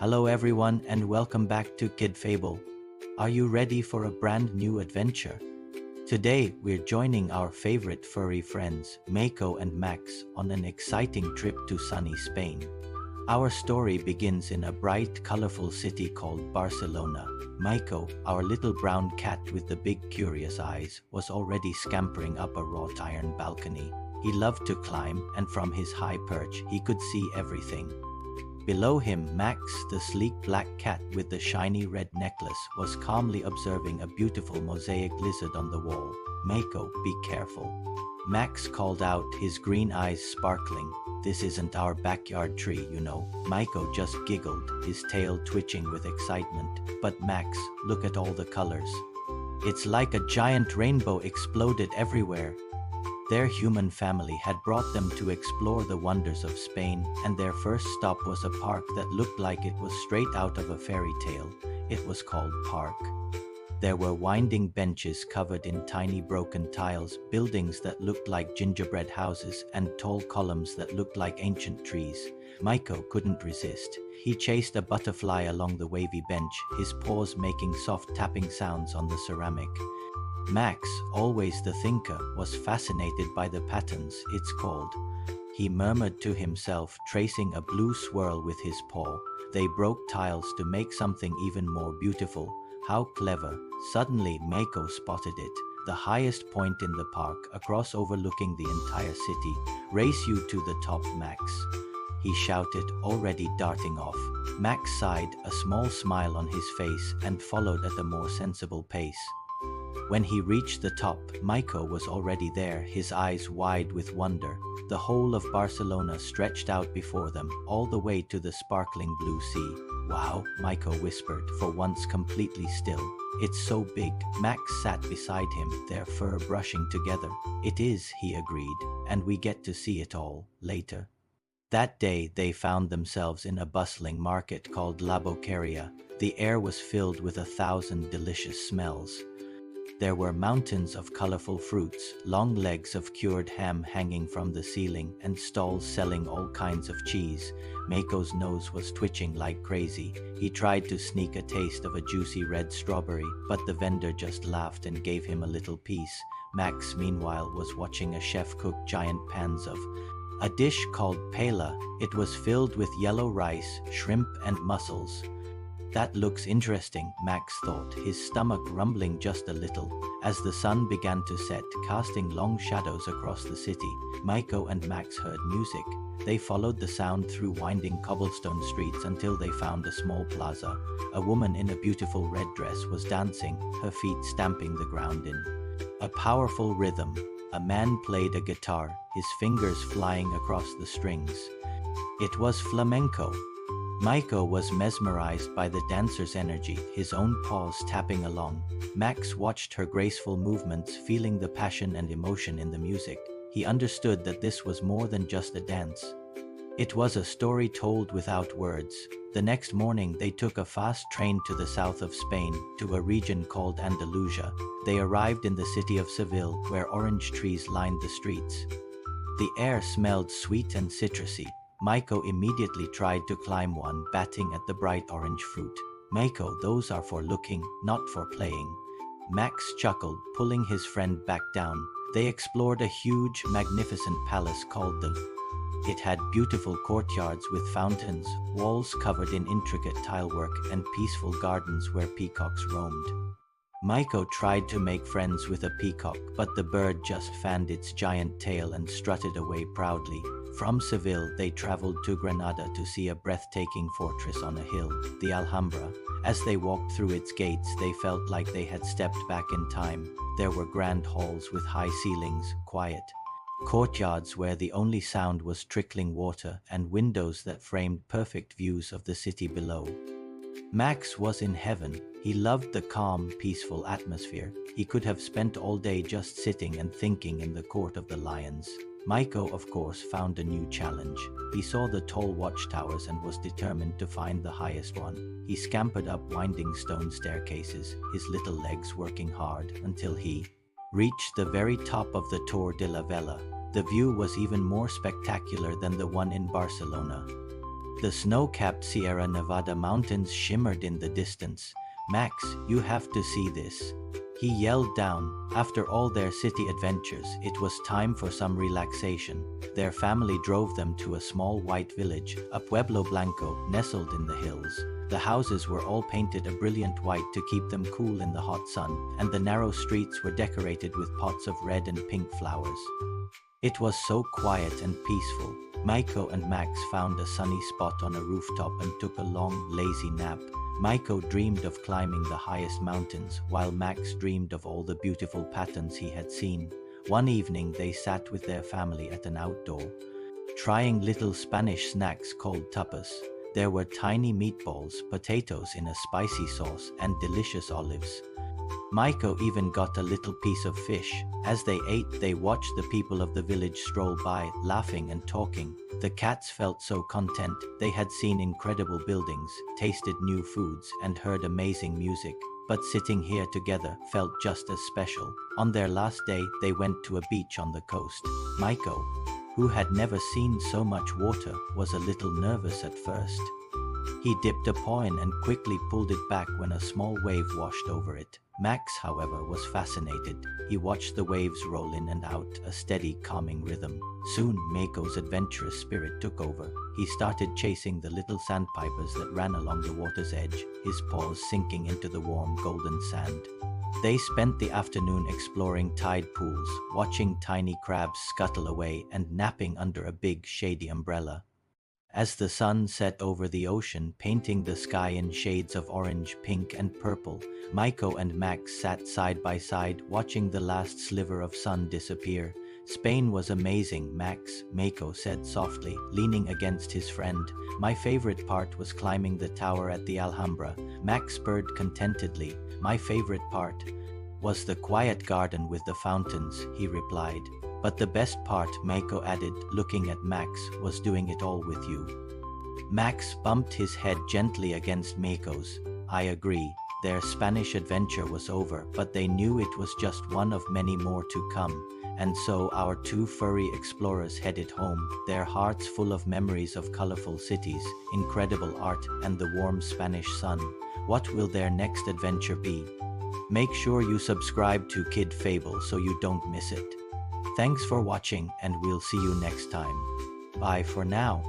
Hello everyone and welcome back to KidFable. Are you ready for a brand new adventure? Today we're joining our favorite furry friends, Miko and Max, on an exciting trip to sunny Spain. Our story begins in a bright, colorful city called Barcelona. Miko, our little brown cat with the big curious eyes, was already scampering up a wrought iron balcony. He loved to climb, and from his high perch he could see everything. Below him, Max, the sleek black cat with the shiny red necklace, was calmly observing a beautiful mosaic lizard on the wall. "Miko, be careful," Max called out, his green eyes sparkling. "This isn't our backyard tree, you know." Miko just giggled, his tail twitching with excitement. "But Max, look at all the colors. It's like a giant rainbow exploded everywhere." Their human family had brought them to explore the wonders of Spain, and their first stop was a park that looked like it was straight out of a fairy tale. It was called Park. There were winding benches covered in tiny broken tiles, buildings that looked like gingerbread houses, and tall columns that looked like ancient trees. Miko couldn't resist. He chased a butterfly along the wavy bench, his paws making soft tapping sounds on the ceramic. Max, always the thinker, was fascinated by the patterns it's called. He murmured to himself, tracing a blue swirl with his paw. They broke tiles to make something even more beautiful. How clever! Suddenly, Mako spotted it. The highest point in the park, across overlooking the entire city. "Race you to the top, Max," he shouted, already darting off. Max sighed, a small smile on his face, and followed at a more sensible pace. When he reached the top, Miko was already there, his eyes wide with wonder. The whole of Barcelona stretched out before them, all the way to the sparkling blue sea. "Wow," Miko whispered, for once completely still. "It's so big." Max sat beside him, their fur brushing together. "It is," he agreed, "and we get to see it all later." That day, they found themselves in a bustling market called La Boqueria. The air was filled with 1,000 delicious smells. There were mountains of colorful fruits, long legs of cured ham hanging from the ceiling, and stalls selling all kinds of cheese. Mako's nose was twitching like crazy. He tried to sneak a taste of a juicy red strawberry, but the vendor just laughed and gave him a little piece. Max, meanwhile, was watching a chef cook giant pans of a dish called paella. It was filled with yellow rice, shrimp, and mussels. "That looks interesting," Max thought, his stomach rumbling just a little. As the sun began to set, casting long shadows across the city, Miko and Max heard music. They followed the sound through winding cobblestone streets until they found a small plaza. A woman in a beautiful red dress was dancing, her feet stamping the ground in a powerful rhythm. A man played a guitar, his fingers flying across the strings. It was flamenco. Miko was mesmerized by the dancer's energy, his own paws tapping along. Max watched her graceful movements, feeling the passion and emotion in the music. He understood that this was more than just a dance. It was a story told without words. The next morning, they took a fast train to the south of Spain, to a region called Andalusia. They arrived in the city of Seville, where orange trees lined the streets. The air smelled sweet and citrusy. Miko immediately tried to climb one, batting at the bright orange fruit. "Miko, those are for looking, not for playing." Max chuckled, pulling his friend back down. They explored a huge, magnificent palace called the. It had beautiful courtyards with fountains, walls covered in intricate tilework, and peaceful gardens where peacocks roamed. Miko tried to make friends with a peacock, but the bird just fanned its giant tail and strutted away proudly. From Seville, they traveled to Granada to see a breathtaking fortress on a hill, the Alhambra. As they walked through its gates, they felt like they had stepped back in time. There were grand halls with high ceilings, quiet courtyards where the only sound was trickling water, and windows that framed perfect views of the city below. Max was in heaven. He loved the calm, peaceful atmosphere. He could have spent all day just sitting and thinking in the court of the lions. Miko, of course, found a new challenge. He saw the tall watchtowers and was determined to find the highest one. He scampered up winding stone staircases, his little legs working hard, until he reached the very top of the Torre de la Vela. The view was even more spectacular than the one in Barcelona. The snow-capped Sierra Nevada mountains shimmered in the distance. "Max, you have to see this," he yelled down. After all their city adventures, it was time for some relaxation. Their family drove them to a small white village, a Pueblo Blanco, nestled in the hills. The houses were all painted a brilliant white to keep them cool in the hot sun, and the narrow streets were decorated with pots of red and pink flowers. It was so quiet and peaceful. Miko and Max found a sunny spot on a rooftop and took a long, lazy nap. Miko dreamed of climbing the highest mountains, while Max dreamed of all the beautiful patterns he had seen. One evening they sat with their family at an outdoor, trying little Spanish snacks called tapas. There were tiny meatballs, potatoes in a spicy sauce, and delicious olives. Miko even got a little piece of fish. As they ate, they watched the people of the village stroll by, laughing and talking. The cats felt so content. They had seen incredible buildings, tasted new foods, and heard amazing music. But sitting here together felt just as special. On their last day, they went to a beach on the coast. Miko, who had never seen so much water, was a little nervous at first. He dipped a paw in and quickly pulled it back when a small wave washed over it. Max, however, was fascinated. He watched the waves roll in and out, a steady, calming rhythm. Soon, Mako's adventurous spirit took over. He started chasing the little sandpipers that ran along the water's edge, his paws sinking into the warm, golden sand. They spent the afternoon exploring tide pools, watching tiny crabs scuttle away, and napping under a big, shady umbrella. As the sun set over the ocean, painting the sky in shades of orange, pink, and purple, Miko and Max sat side by side, watching the last sliver of sun disappear. "Spain was amazing, Max," Miko said softly, leaning against his friend. "My favorite part was climbing the tower at the Alhambra," Max purred contentedly. "My favorite part was the quiet garden with the fountains," he replied. "But the best part," Miko added, looking at Max, "was doing it all with you." Max bumped his head gently against Miko's. "I agree." Their Spanish adventure was over, but they knew it was just one of many more to come. And so our two furry explorers headed home, their hearts full of memories of colorful cities, incredible art, and the warm Spanish sun. What will their next adventure be? Make sure you subscribe to KidFable so you don't miss it. Thanks for watching, and we'll see you next time. Bye for now.